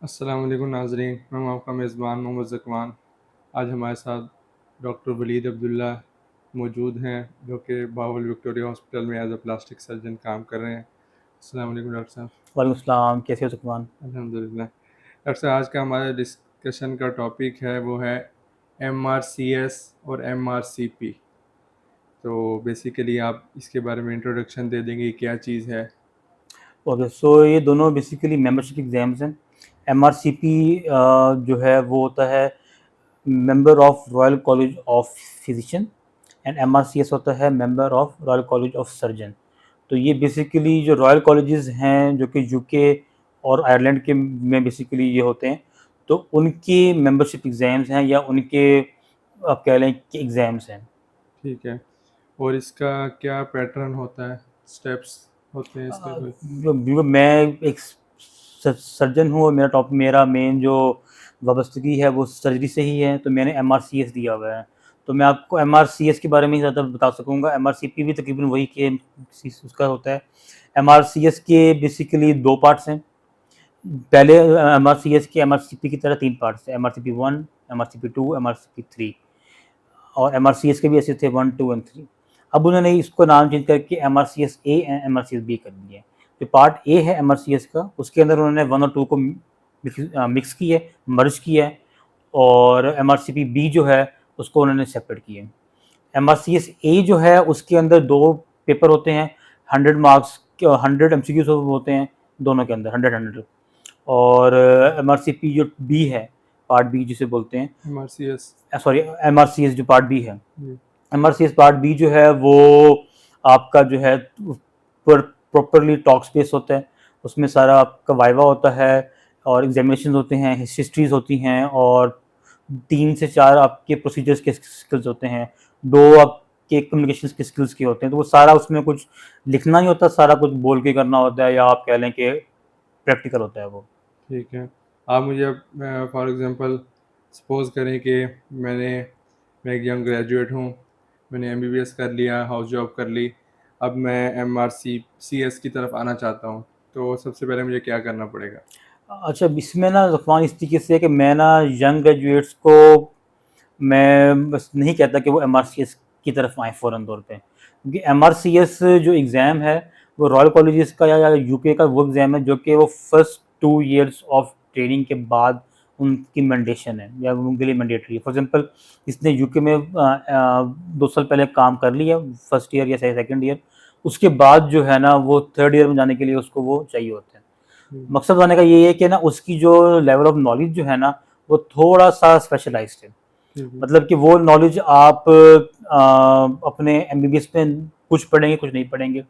अस्सलाम वालेकुम नाज़रीन, मैं हूं आपका मेज़बान मोहम्मद ज़कवान। आज हमारे साथ डॉक्टर वलीद अब्दुल्ला मौजूद हैं, जो कि बाहुल विक्टोरिया हॉस्पिटल में एज अ प्लास्टिक सर्जन काम कर रहे हैं। अस्सलाम वालेकुम डॉक्टर साहब। वालेकुम सलाम, कैसे हो सुकमान? अल्हम्दुलिल्लाह। डॉक्टर साहब, आज का हमारे डिस्कशन का टॉपिक है वो है MRCS और MRCP। तो बेसिकली आप इसके बारे में इंट्रोडक्शन दे देंगे, क्या चीज़ है? ओके, सो ये दोनों बेसिकली मेंबरशिप एग्ज़ाम्स हैं। एमआरसीपी जो है वो होता है member of royal college of physician, and MRCS होता है member of royal college of surgeon. तो ये बेसिकली जो रॉयल कॉलेजेस हैं जो कि यूके और आयरलैंड के में बेसिकली ये होते हैं, तो उनकी मेंबरशिप एग्ज़ाम्स हैं या उनके आप कह लें कि एग्ज़ाम्स हैं। ठीक है। और इसका क्या पैटर्न होता है, स्टेप्स होते हैं इसके कोई? मैं एक सर्जन हूँ और मेरा मेन जो वाबस्तगी है वो सर्जरी से ही है, तो मैंने एमआरसीएस दिया हुआ है। तो मैं आपको एमआरसीएस के बारे में ही ज़्यादा बता सकूँगा। एमआरसीपी भी तकरीबन वही के उसका होता है। एमआरसीएस के बेसिकली दो पार्ट्स हैं। पहले एमआरसीएस के एमआरसीपी की तरह तीन पार्ट्स हैं, MRCP one, MRCP two, MRCP three. और एमआरसीएस के भी ऐसे थे वन, टू एंड थ्री। अब उन्होंने इसको नाम चेंज करके एमआरसीएस ए एंड एमआरसीएस बी कर दिया है। जो पार्ट ए है एमआरसीएस का, उसके अंदर उन्होंने वन और टू को मिक्स किया है, मर्ज किया है। और एमआरसीपी बी जो है उसको उन्होंने सेपरेट किया है। एमआरसीएस ए जो है उसके अंदर दो पेपर होते हैं, 100 मार्क्स, 100 एमसीक्यूज होते हैं दोनों के अंदर, 100 और एमआरसीपी जो बी है, पार्ट बी जिसे बोलते हैं, MRCS। सॉरी एमआरसीएस जो पार्ट बी है, जी। एमआरसीएस पार्ट बी जो है वो आपका जो है प्रॉपरली टॉक स्पेस होता है। उसमें सारा आपका वाइवा होता है और एग्जामिनेशन होते हैं, हिस्ट्रीज होती हैं, और 3 से 4 आपके प्रोसीजर्स के स्किल्स होते हैं, 2 आपके कम्युनिकेशन के स्किल्स के होते हैं। तो वो सारा उसमें कुछ लिखना नहीं होता, सारा कुछ बोल के करना होता है, या आप कह लें कि प्रैक्टिकल होता है वो। ठीक है। आप मुझे अब फॉर एग्ज़ाम्पल सपोज़ करें कि मैंने मैं एक यंग ग्रेजुएट हूँ, मैंने MBBS कर लिया, हाउस जॉब कर ली, अब मैं MRCS की तरफ आना चाहता हूँ, तो सबसे पहले मुझे क्या करना पड़ेगा? अच्छा, इसमें ना ज़ुफ़ान इस तरीके से है कि मैं ना यंग ग्रेजुएट्स को मैं बस नहीं कहता कि वो एमआरसीएस की तरफ आएँ फ़ौरन तौर पे, क्योंकि एमआरसीएस जो एग्ज़ाम है वो रॉयल कॉलेजेस का या यूके का वो एग्ज़ाम है जो कि वो फर्स्ट 2 ईयर्स ऑफ ट्रेनिंग के बाद उनकी मैंडेशन है या उनके लिए मैंडेटरी है। फॉर एग्ज़ाम्पल इसने यूके में 2 साल पहले काम कर लिया, फर्स्ट ईयर या सेकंड ईयर, उसके बाद जो है ना वो थर्ड ईयर में जाने के लिए उसको वो चाहिए होते हैं। हुँ, मकसद बताने का ये है कि ना उसकी जो लेवल ऑफ नॉलेज जो है ना वो थोड़ा-सा स्पेशलाइज़्ड है। ठीक है। मतलब कि वो नॉलेज आप अपने एमबीबीएस में कुछ पढ़ेंगे, कुछ नहीं पढ़ेंगे।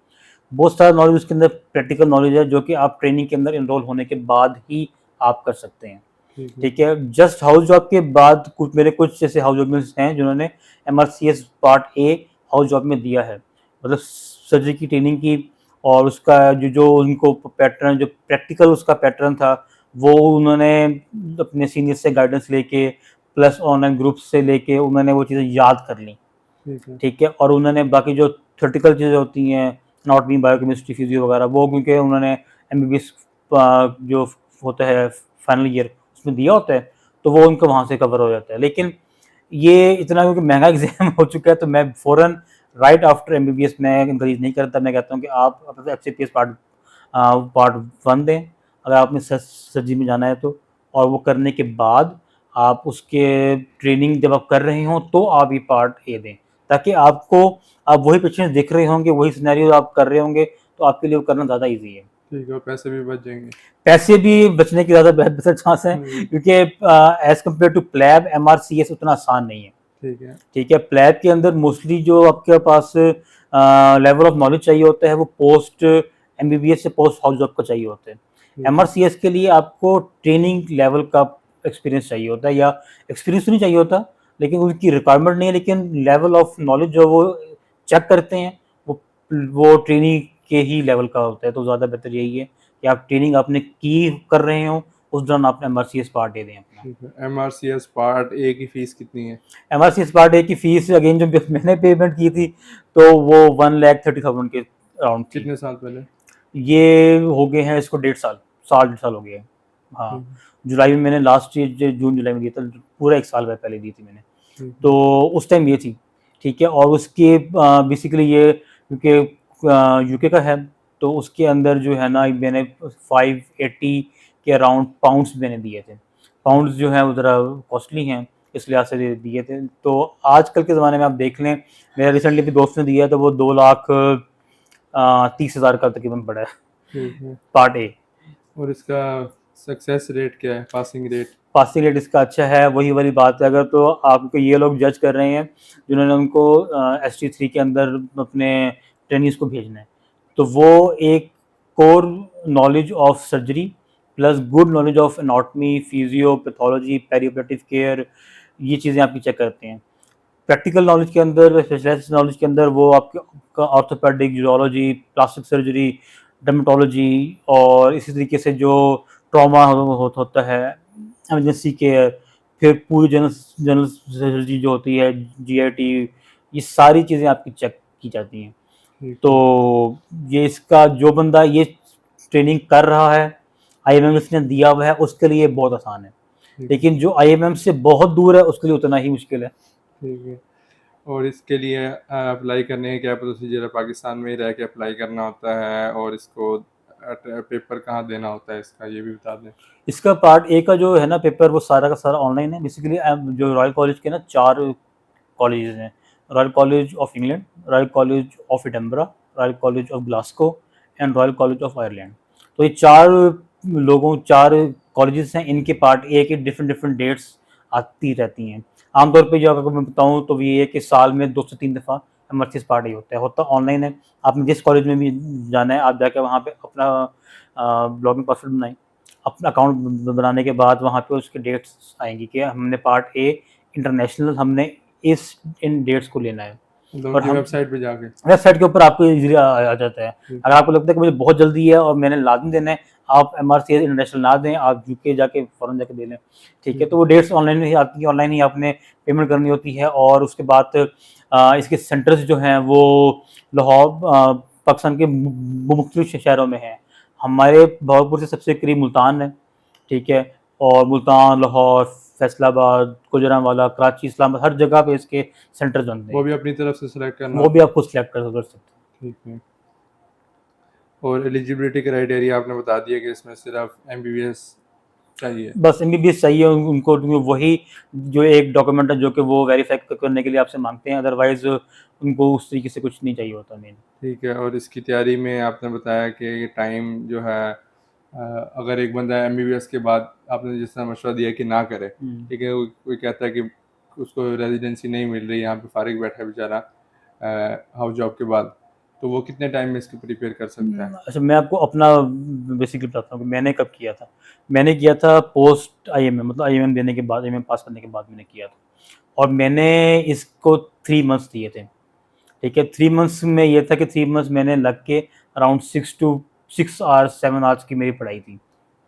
बहुत सारा नॉलेज उसके अंदर प्रैक्टिकल नॉलेज है जो कि आप ट्रेनिंग के अंदर एनरोल होने के बाद ही आप कर सकते हैं। ठीक है। ठीक है, जस्ट हाउस जॉब के बाद कुछ ऐसे हाउस जॉब हैं जिन्होंने एमआरसीएस पार्ट ए हाउस जॉब में दिया है, मतलब सर्जरी की ट्रेनिंग की, और उसका जो जो उनको पैटर्न, जो प्रैक्टिकल उसका पैटर्न था, वो उन्होंने अपने सीनियर से गाइडेंस लेके प्लस ऑनलाइन ग्रुप से लेके उन्होंने वो चीज़ें याद कर ली। ठीक है। ठीक है, और उन्होंने बाकी जो थ्योरेटिकल चीज़ें होती हैं, एनाटॉमी, बायोकेमिस्ट्री, फिजियो वगैरह, वो क्योंकि उन्होंने एमबीबीएस जो होता है फाइनल ईयर उसमें दिया होता है, तो वो उनको वहाँ से कवर हो जाता है। लेकिन ये इतना क्योंकि महंगा एग्जाम हो चुका है, तो मैं फ़ौरन राइट आफ्टर एमबीबीएस मैं एनकरेज नहीं करता। मैं कहता हूँ कि आप अपना एफसीपीएस पार्ट वन दें अगर आपने सर्जरी में जाना है तो, और वो करने के बाद आप उसके ट्रेनिंग जब आप कर रहे हों तो आप ये पार्ट ए दें, ताकि आपको, आप वही पेशेंट्स देख रहे होंगे, वही सिनेरियो आप कर रहे होंगे, तो आपके लिए वो करना ज़्यादा ईजी है। ठीक है, और पैसे भी बच जाएँगे। पैसे भी बचने की ज़्यादा बेहतर चांस है, जी। क्योंकि एज़ कम्पेयर टू प्लैब एमआरसीएस उतना आसान नहीं है। ठीक है। ठीक है, प्लैब के अंदर मोस्टली जो आपके पास लेवल ऑफ नॉलेज चाहिए होता है वो पोस्ट एमबीबीएस से पोस्ट हाउस जॉब का चाहिए होता है। ठीक है। एमआरसीएस के लिए आपको ट्रेनिंग लेवल का एक्सपीरियंस चाहिए होता है, या एक्सपीरियंस तो नहीं चाहिए होता, लेकिन उनकी रिक्वायरमेंट नहीं है, लेकिन लेवल ऑफ नॉलेज जो वो चेक करते हैं वो ट्रेनिंग के ही लेवल का होता है। तो ज़्यादा बेहतर यही है कि आप ट्रेनिंग आपने की कर रहे हो, उस दौरान आपने एमआरसीएस पार्ट दे दें अपना। ठीक है। MRCS पार्ट ए की फ़ीस कितनी है? एमआरसीएस पार्ट ए की फीस अगेन जो मैंने पेमेंट की थी, तो वो 1,30,000 के अराउंड थी। कितने साल पहले? ये हो गए हैं इसको 1.5 साल, 1.5 साल हो गए हैं। हाँ, जुलाई में मैंने लास्ट ईयर जून जुलाई में दिया था, पूरा 1 साल पहले दी थी मैंने। तो उस टाइम ये थी, ठीक है। और उसके बेसिकली ये क्योंकि यूके का है, तो उसके अंदर जो है ना मैंने 580 के अराउंड पाउंड्स मैंने दिए थे। पाउंड्स जो हैं वो ज़रा कॉस्टली हैं, इस लिहाज से दिए थे। तो आजकल के ज़माने में आप देख लें, मेरा रिसेंटली भी दोस्त ने दिया तो वो 2,30,000 का तकरीबन पड़ा है, ठीक है। Part A. और इसका सक्सेस रेट क्या है, पासिंग रेट? पासिंग रेट इसका अच्छा है, वही वाली बात है। अगर तो आपको ये लोग जज कर रहे हैं जिन्होंने उनको ST3 के अंदर अपने ट्रेनिंग्स को भेजना है, तो वो एक core knowledge of surgery plus good knowledge of anatomy, physio, pathology, perioperative care, ये चीज़ें आपकी चेक करते हैं। प्रैक्टिकल नॉलेज के अंदर, स्पेशलाइज्ड नॉलेज के अंदर वो आपका orthopaedic, urology, plastic surgery, dermatology, और इसी तरीके से जो ट्रॉमा होता है, इमरजेंसी केयर, फिर पूरी जनरल जनरल सर्जरी जो होती है, GIT, ये सारी चीज़ें आपकी चेक की जाती हैं। तो ये इसका जो बंदा ये ट्रेनिंग कर रहा है, IMM इसने दिया हुआ है, उसके लिए बहुत आसान है। लेकिन जो IMM से बहुत दूर है उसके लिए उतना ही मुश्किल है। ठीक है। और इसके लिए अप्लाई करने का क्या प्रोसीजर है? पाकिस्तान में ही रह के अप्लाई करना होता है, और इसको पेपर कहाँ देना होता है इसका, ये भी बता दें। इसका पार्ट ए का जो है ना पेपर, वो सारा का सारा ऑनलाइन है। बेसिकली जो रॉयल कॉलेज के ना 4 कॉलेजेस हैं, royal college of England, royal college of Edinburgh, royal college of Glasgow and royal college of Ireland. तो ये 4 कॉलेजेस हैं, इनके पार्ट ए के डिफरेंट डेट्स आती रहती हैं। आमतौर पे जो अगर मैं बताऊँ तो ये है कि साल में 2 से 3 दफ़ा MRCS पार्ट ए होता ऑनलाइन है। आपने जिस कॉलेज में भी जाना है, आप जाकर वहाँ पे अपना लॉगिन पासवर्ड बनाएं। अपना अकाउंट बनाने के बाद वहाँ पे उसके डेट्स आएंगी कि हमने पार्ट ए इंटरनेशनल, हमने इन डेट्स को लेना है। और हम वेबसाइट पे जाके, वेबसाइट के ऊपर आपको इजीली आ जाता है। अगर आपको लगता है कि मुझे बहुत जल्दी है और मैंने लाजमी देना है, आप MRCS इंटरनेशनल ना दें, आप UK जाके फ़ौरन जाके दे लें, ठीक है। तो वो डेट्स ऑनलाइन ही आती है, ऑनलाइन ही आपने पेमेंट करनी होती है। और उसके बाद इसके सेंटर्स जो हैं वो लाहौर, पाकिस्तान के मुख्तलिफ शहरों में हैं। हमारे भावलपुर से सबसे करीब मुल्तान है, ठीक है। और मुल्तान, लाहौर, फैसलाबाद, गुजरांवाला, कराची, इस्लामाबाद, हर जगह पे इसके सेंटर्स बनते हैं। वो भी अपनी तरफ से सिलेक्ट करना, वो भी आप खुद सिलेक्ट कर सकते हैं। ठीक है। और एलिजिबिलिटी क्राइटेरिया आपने बता दिया कि इसमें सिर्फ MBBS चाहिए, बस MBBS चाहिए उनको, वही जो एक डॉक्यूमेंट है जो कि वो वेरीफाई करने के लिए आपसे मांगते हैं, अदरवाइज उनको उस तरीके से कुछ नहीं चाहिए होता मेन। ठीक है। और इसकी तैयारी में आपने बताया कि ये टाइम जो है, अगर एक बंदा MBBS के बाद, आपने जिस तरह मशवरा दिया कि ना करे, ठीक है, कोई कहता है कि उसको रेजिडेंसी नहीं मिल रही, यहाँ पे फारिग बैठा है बेचारा हाउस जॉब के बाद, तो वो कितने टाइम में इसको प्रिपेयर कर सकता है? अच्छा, मैं आपको अपना बेसिकली बताता हूँ कि मैंने कब किया था। मैंने किया था पोस्ट IMM, मतलब IMM देने के बाद, IMM पास करने के बाद मैंने किया था। और मैंने इसको 3 मंथ्स दिए थे, ठीक है। 3 मंथ्स में ये था कि 3 मंथ्स मैंने लग के अराउंड 6 आवर्स 7 आवर्स की मेरी पढ़ाई थी,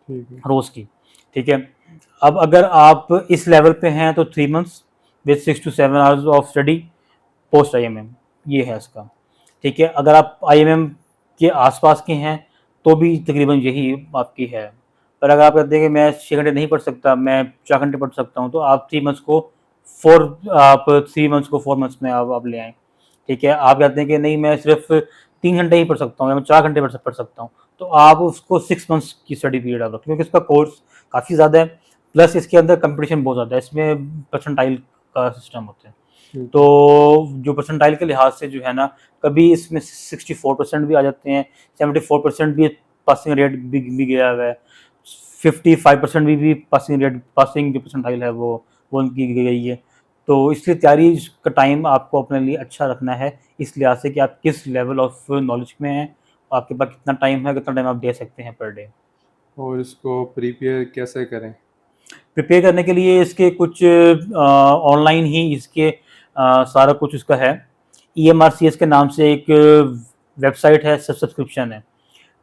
ठीक है। रोज़ की, ठीक है। अब अगर आप इस लेवल पे हैं तो 3 months with 6 to 7 hours of study post IMM, ये है इसका, ठीक है। अगर आप IMM के आसपास के हैं तो भी तकरीबन यही आपकी है। पर अगर आप कहते हैं कि मैं 6 घंटे नहीं पढ़ सकता, मैं 4 घंटे पढ़ सकता हूँ, तो आप 3 मंथ्स को 4 मंथ्स में आप ले आएँ, ठीक है। आप कहते हैं कि नहीं मैं सिर्फ 3 घंटे ही पढ़ सकता हूँ या मैं 4 घंटे पढ़ सकता हूँ, तो आप उसको 6 मंथ्स की स्टडी पीरियड आप रखें, क्योंकि इसका कोर्स काफ़ी ज़्यादा है, प्लस इसके अंदर कंपटीशन बहुत ज़्यादा है। इसमें परसेंटाइल का सिस्टम होता है, तो जो परसेंटाइल के लिहाज से जो है ना, कभी इसमें 64% भी आ जाते हैं, 74% भी पासिंग रेट भी गया हुआ है, 55% भी पासिंग जो परसेंटाइल है वो उनकी गई है। तो इसलिए तैयारी का टाइम आपको अपने लिए अच्छा रखना है, इस लिहाज से कि आप किस लेवल ऑफ नॉलेज में हैं, आपके पास कितना टाइम है, कितना टाइम आप दे सकते हैं पर डे। और इसको प्रिपेयर कैसे करें? प्रिपेयर करने के लिए इसके कुछ ऑनलाइन ही इसके सारा कुछ उसका है। EMRCS के नाम से एक वेबसाइट है, सब्सक्रिप्शन है,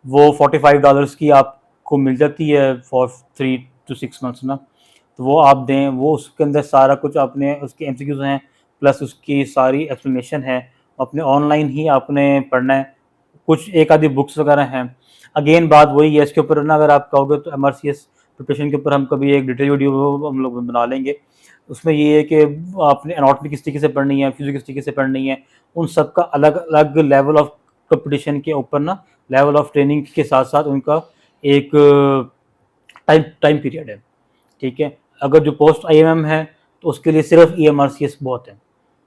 वो $45 की आपको मिल जाती है फॉर 3 to 6 मंथ्स ना। तो वो आप दें, वो उसके अंदर सारा कुछ आपने, उसके MCQs हैं प्लस उसकी सारी एक्सप्लेनेशन है, अपने ऑनलाइन ही आपने पढ़ना है। कुछ एक आधी बुक्स वगैरह हैं। अगेन बात वही है, इसके ऊपर ना अगर आप कहोगे तो MRCS प्रिपरेशन के ऊपर हम कभी एक डिटेल वीडियो हम लोग बना लेंगे। उसमें ये है कि आपने एनाटॉमी किस तरीके से पढ़नी है, फिजिक्स किस तरीके से पढ़नी है, उन सब का अलग अलग लेवल ऑफ कंपटीशन के ऊपर ना लेवल ऑफ ट्रेनिंग के साथ साथ उनका एक टाइम टाइम पीरियड है। ठीक है, अगर जो पोस्ट आईएमएम है तो उसके लिए सिर्फ ईएमआरसीएस बहुत है,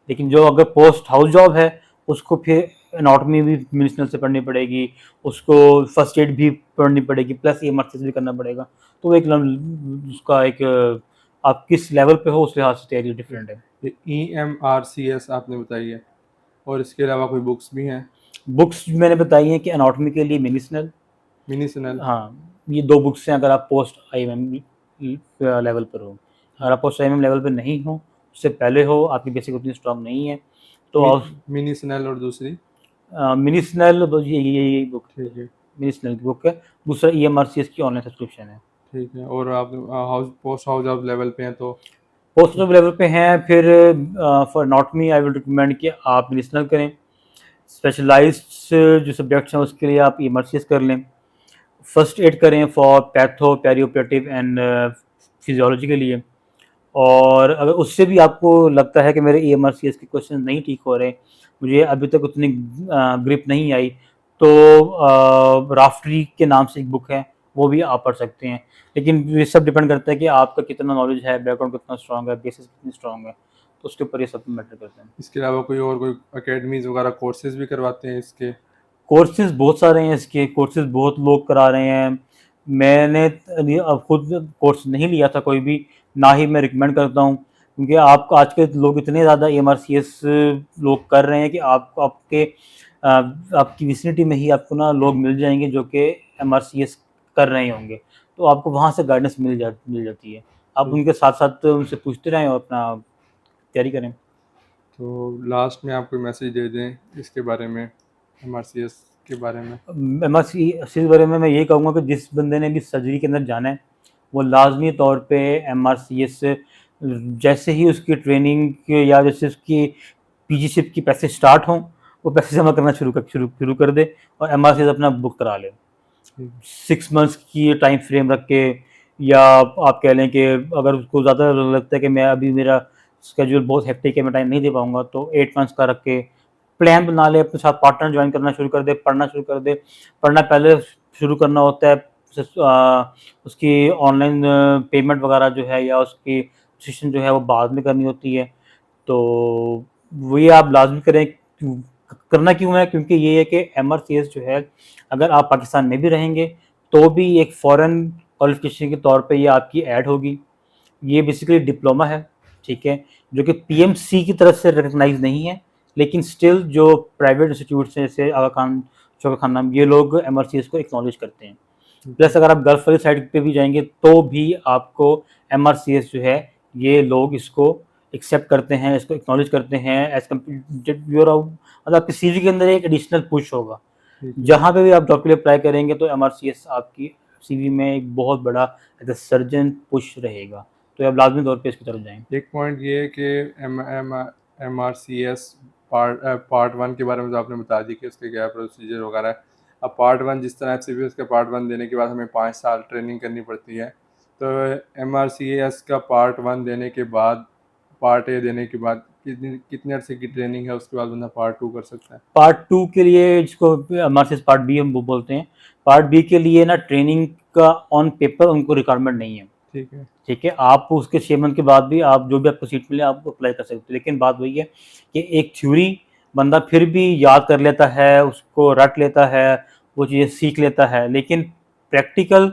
लेकिन जो अगर पोस्ट हाउस जॉब है उसको फिर एनाटॉमी भी मेडिसिनल से पढ़नी पड़ेगी, उसको फर्स्ट एड भी पढ़नी पड़ेगी, प्लस ईएमआरसीएस भी करना पड़ेगा। तो एक उसका एक आप किस लेवल पे हो उस लिहाज से तैयारी डिफरेंट है। EMRCS आपने बताई है, और इसके अलावा कोई बुक्स भी हैं? बुक्स मैंने बताई हैं कि एनाटॉमी के लिए मेडिसिनल, मिनिसनल। हाँ ये 2 बुक्स हैं अगर आप पोस्ट आईएमएम लेवल पर हो। अगर आप पोस्ट आईएमएम लेवल पर नहीं हो, उससे पहले हो, आपकी बेसिक उतनी स्ट्रांग नहीं है तो आप मिनिसनल और दूसरी? मिनिसनल ये बुक ठीक है, मिनिसनल की बुक है। दूसरा ईएमआरसीएस की ऑनलाइन सब्सक्रिप्शन है। ठीक है। और आप पोस्ट हाउस जॉब लेवल पे हैं तो? पोस्ट जॉब लेवल पे हैं फिर for anatomy I will recommend कि आप मेडिसिनल करें। स्पेशलाइज्ड जो सब्जेक्ट्स हैं उसके लिए आप ईएमआरसीएस कर लें। फर्स्ट एड करें फॉर पैथो, पेरियोपेरेटिव एंड फिजियोलॉजी के लिए। और अगर उससे भी आपको लगता है कि मेरे ईएमआरसीएस के क्वेश्चन नहीं ठीक हो रहे, मुझे अभी तक उतनी ग्रिप नहीं आई, तो राफ्टरी के नाम से एक बुक है, वो भी आप पढ़ सकते हैं। लेकिन ये सब डिपेंड करता है कि आपका कितना नॉलेज है, बैकग्राउंड कितना स्ट्रांग है, बेसिस कितनी स्ट्रांग है, तो उसके ऊपर ये सब मैटर करते हैं। इसके अलावा कोई अकेडमीज वगैरह कोर्सेज भी करवाते हैं इसके? कोर्सेज बहुत सारे हैं, इसके कोर्सेज बहुत लोग करा रहे हैं। मैंने अब खुद कोर्स नहीं लिया था कोई भी, ना ही मैं रिकमेंड करता हूँ, क्योंकि आप आज के लोग इतने ज़्यादा एमआरसीएस लोग कर रहे हैं कि आपको आपकी विसिनिटी में ही आपको ना लोग मिल जाएंगे जो कि एमआरसीएस कर रहे होंगे, तो आपको वहाँ से गाइडेंस मिल जाती है। आप उनके साथ साथ उनसे पूछते रहें और अपना तैयारी करें। तो लास्ट में आप कोई मैसेज दे दें इसके बारे में, MRCS के बारे में? एमआरसीएस के बारे में मैं यही कहूँगा कि जिस बंदे ने भी सर्जरी के अंदर जाना है वो लाजमी तौर पे एमआरसीएस जैसे ही उसकी ट्रेनिंग या जैसे उसकी पीजीशिप की पैसे स्टार्ट हों वो पैसे जमा करना शुरू कर दे और एमआरसीएस अपना बुक करा ले। 6 मंथ्स की टाइम फ्रेम रख के, या आप कह लें कि अगर उसको ज़्यादा लगता है कि मैं अभी मेरा स्केड्यूल बहुत हेक्टिक है, मैं टाइम नहीं दे पाऊँगा, तो 8 मंथ्स का रख के प्लान बना ले, अपने साथ पार्टनर ज्वाइन करना शुरू कर दे, पढ़ना शुरू कर दे। पढ़ना पहले शुरू करना होता है, उसकी ऑनलाइन पेमेंट वगैरह जो है या उसकी रजिस्ट्रेशन जो है वो बाद में करनी होती है। तो वही आप लाजमी करें। करना क्यों है? क्योंकि ये है कि एमआरसीएस जो है अगर आप पाकिस्तान में भी रहेंगे तो भी एक फ़ॉरेन क्वालिफिकेशन के तौर पे ये आपकी ऐड होगी। ये बेसिकली डिप्लोमा है, ठीक है, जो कि पीएमसी की तरफ से रिकग्नाइज नहीं है, लेकिन स्टिल जो प्राइवेट इंस्टीट्यूट्स हैं जैसे आगा खान, शौकत खान नाम, ये लोग एमआरसीएस को एक्नॉलेज करते हैं। प्लस अगर आप गल्फ वाली साइड पे भी जाएंगे तो भी आपको एमआरसीएस जो है ये लोग इसको एक्सेप्ट करते हैं, इसको एक्नॉलेज करते हैं एज कम्पेयर। मतलब आपके सीवी के अंदर एक एडिशनल पुश होगा। जहाँ पे भी आप जॉब के लिए अप्लाई करेंगे तो एमआरसीएस आपकी सीवी में एक बहुत बड़ा एज अ सर्जन पुश रहेगा, तो आप लाजमी तौर पे इसकी तरफ जाएं। एक पॉइंट ये है कि MRCS पार्ट 1 के बारे में तो आपने बता दी कि उसके क्या प्रोसीजर वगैरह है। अब पार्ट 1 जिस तरह FCPS का पार्ट 1 देने के बाद हमें 5 साल ट्रेनिंग करनी पड़ती है, तो MRCS का पार्ट 1 देने के बाद, पार्ट ए देने के बाद कितने अरसे की ट्रेनिंग है, उसके बाद बंदा पार्ट 2 कर सकता है? पार्ट 2 के लिए, जिसको एमआरसीएस पार्ट बी हम वो बोलते हैं, पार्ट बी के लिए ना ट्रेनिंग का ऑन पेपर उनको रिक्वायरमेंट नहीं है। ठीक है, ठीक है, आप उसके 6 मंथ के बाद भी आप जो भी आपको सीट मिले आप अप्लाई कर सकते हो, लेकिन बात वही है कि एक थ्योरी बंदा फिर भी याद कर लेता है, उसको रट लेता है, वो चीज़ें सीख लेता है, लेकिन प्रैक्टिकल,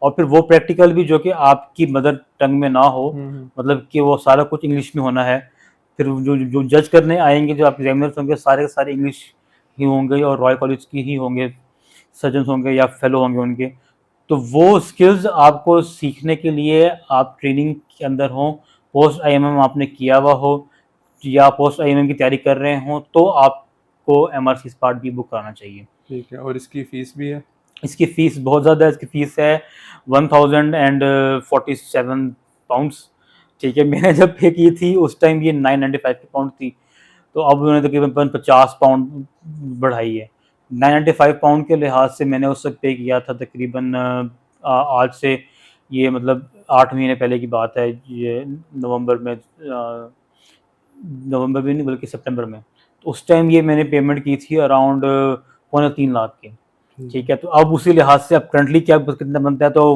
और फिर वो प्रैक्टिकल भी जो कि आपकी मदर टंग में ना हो, मतलब कि वो सारा कुछ इंग्लिश में होना है। फिर जो जो जज करने आएंगे, जो आप एग्जामिनर्स होंगे, सारे के सारे इंग्लिश ही होंगे और रॉयल कॉलेज की ही होंगे, सर्जन होंगे या फेलो होंगे उनके। तो वो स्किल्स आपको सीखने के लिए आप ट्रेनिंग के अंदर हो, पोस्ट आईएमएम आपने किया हुआ हो या पोस्ट आईएमएम की तैयारी कर रहे हो, तो आपको एमआरसी पार्ट भी बुक कराना चाहिए। ठीक है। और इसकी फ़ीस भी है? इसकी फ़ीस बहुत ज़्यादा है, इसकी फ़ीस है 1047 पाउंड्स। ठीक है, मैंने जब पे की थी उस टाइम ये 995 की पाउंड थी, तो अब उन्होंने तकरीबन 50 पाउंड बढ़ाई है। 995 पाउंड के लिहाज से मैंने उस वक्त पे किया था तकरीबन आज से ये मतलब 8 महीने पहले की बात है, ये नवंबर में नवंबर में नहीं बल्कि सितंबर में। तो उस टाइम ये मैंने पेमेंट की थी अराउंड पौने 3 लाख की। ठीक है, तो अब उसी लिहाज से अब करंटली क्या कितना बनता है, तो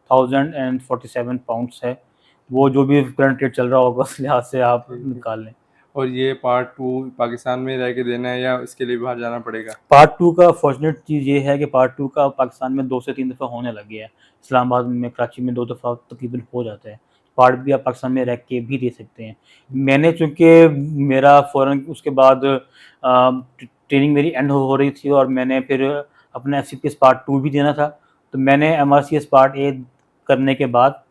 1047 पाउंड्स है, वो जो भी करंट रेट चल रहा होगा उस लिहाज से आप ठीक है। निकाल लें। और ये पार्ट 2 पाकिस्तान में रह के देना है या इसके लिए बाहर जाना पड़ेगा? पार्ट 2 का फॉर्चुनेट चीज़ ये है कि पार्ट 2 का पाकिस्तान में 2 से 3 दफ़ा होने लग गया है। इस्लामाबाद में, कराची में 2 दफ़ा तकरीबन हो जाता है। पार्ट भी आप पाकिस्तान में रह के भी दे सकते हैं। मैंने चूँकि मेरा फ़ौरन उसके बाद ट्रेनिंग मेरी एंड हो रही थी और मैंने फिर अपना एफसीपीएस पार्ट 2 भी देना था। तो मैंने एमआरसीएस पार्ट ए करने के बाद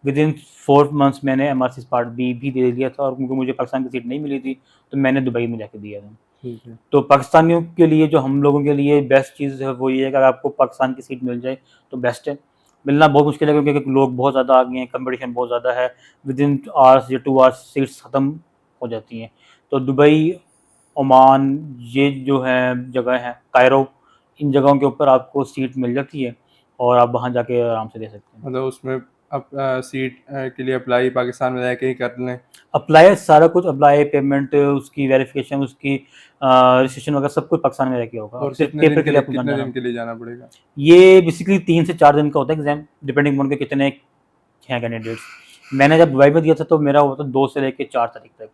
विदिन 4 मंथ्स मैंने एमआरसीएस पार्ट बी भी दे दिया था, और क्योंकि मुझे पाकिस्तान की सीट नहीं मिली थी, तो मैंने दुबई में जाके दिया था। ठीक है। तो पाकिस्तानियों के लिए, जो हम लोगों के लिए बेस्ट चीज़ है वो ये है कि अगर आपको पाकिस्तान की सीट मिल जाए तो बेस्ट है। मिलना बहुत मुश्किल है क्योंकि लोग बहुत ज़्यादा आ गए हैं, कंपटीशन बहुत ज़्यादा है। विदिन आवर्स या 2 आवर्स सीट्स ख़त्म हो जाती हैं। तो दुबई, ओमान, ये जो है जगह हैं, कायरो, इन जगहों के ऊपर आपको सीट मिल जाती है और आप वहाँ जाके आराम से दे सकते हैं। मतलब उसमें अब सीट के लिए अप्लाई पाकिस्तान में रह के ही कर लें? अप्लाई सारा कुछ, अप्लाई, पेमेंट, उसकी वेरिफिकेशन, उसकी रजिस्ट्रेशन वगैरह सब कुछ पाकिस्तान में रह के होगा। अब और सिर्फ पेपर के लिए आपको कितने जाना दिन होगा। के लिए जाना पड़ेगा? ये बेसिकली 3 से 4 दिन का होता है एग्ज़ाम, डिपेंडिंग ऑन के कितने हैं कैंडिडेट्स। मैंने जब दुबई में दिया था तो मेरा हुआ था 2 से लेके 4 तारीख तक।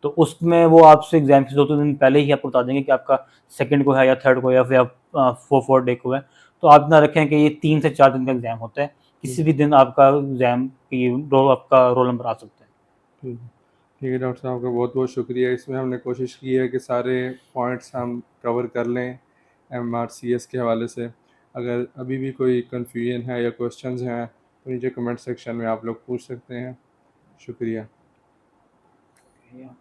तो उसमें वो आपसे एग्ज़ाम से 2-3 दिन पहले ही आपको बता देंगे कि आपका सेकंड को है या थर्ड को, या फिर आप 4th डे को है। तो आप ना रखें कि ये 3 से 4 दिन का एग्ज़ाम होता है। किसी भी दिन आपका एग्ज़ाम की आपका रोल नंबर आ सकता है। ठीक है। ठीक है डॉक्टर साहब, आपका बहुत बहुत शुक्रिया। इसमें हमने कोशिश की है कि सारे पॉइंट्स हम कवर कर लें एमआरसीएस के हवाले से। अगर अभी भी कोई कन्फ्यूजन है या क्वेश्चंस हैं तो नीचे कमेंट सेक्शन में आप लोग पूछ सकते हैं। शुक्रिया। Yeah.